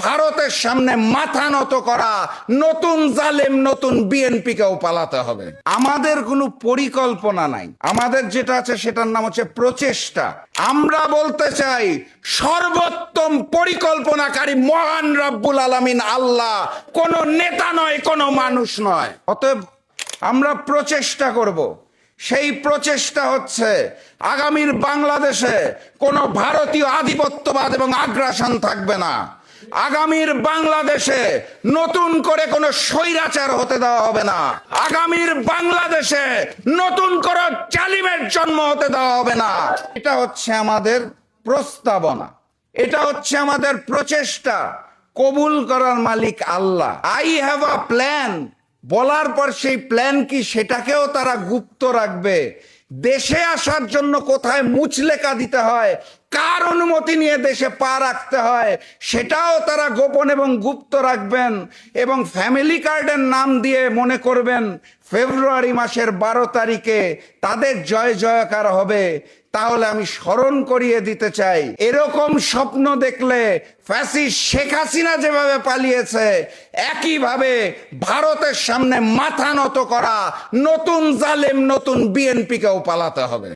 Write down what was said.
ভারতের সামনে মাথা নত করা নতুন জালেম নতুন বিএনপিকেও পালাতে হবে। আমাদের কোনো পরিকল্পনা নাই, আমাদের যেটা আছে সেটার নাম হচ্ছে প্রচেষ্টা। আমরা বলতে চাই সর্বোত্তম পরিকল্পনাকারী মহান রব্বুল আলামিন আল্লাহ, কোন নেতা নয়, কোন মানুষ নয়। অতএব আমরা প্রচেষ্টা করব। সেই প্রচেষ্টা হচ্ছে আগামীর বাংলাদেশে কোনো ভারতীয় আধিপত্যবাদ এবং আগ্রাসন থাকবে না। আগামীর বাংলাদেশে নতুন করে কোনো স্বৈরাচার হতে দেওয়া হবে না। আগামীর বাংলাদেশে নতুন করে জালিমের জন্ম হতে দেওয়া হবে না। এটা হচ্ছে আমাদের প্রস্তাবনা, এটা হচ্ছে আমাদের প্রচেষ্টা। কবুল করার মালিক আল্লাহ। আই হ্যাভ আ প্ল্যান বলার পর সেই প্ল্যান কি সেটাকেও তারা গুপ্ত রাখবে। দেশে আসার জন্য কোথায় মুচলেকা দিতে হয়, কার অনুমতি নিয়ে দেশে পা রাখতে হয়, সেটাও তারা গোপন এবং গুপ্ত রাখবেন। এবং ফ্যামিলি কার্ডের নাম দিয়ে মনে করবেন ফেব্রুয়ারি মাসের 12 তারিখে তাদের জয় জয়কার হবে। তাহলে আমি স্মরণ করিয়ে দিতে চাই, এরকম স্বপ্ন দেখলে ফ্যাসিস্ট শেখ হাসিনা যেভাবে পালিয়েছে, একইভাবে ভারতের সামনে মাথা নত করা নতুন জালেম নতুন বিএনপিকেও পালাতে হবে।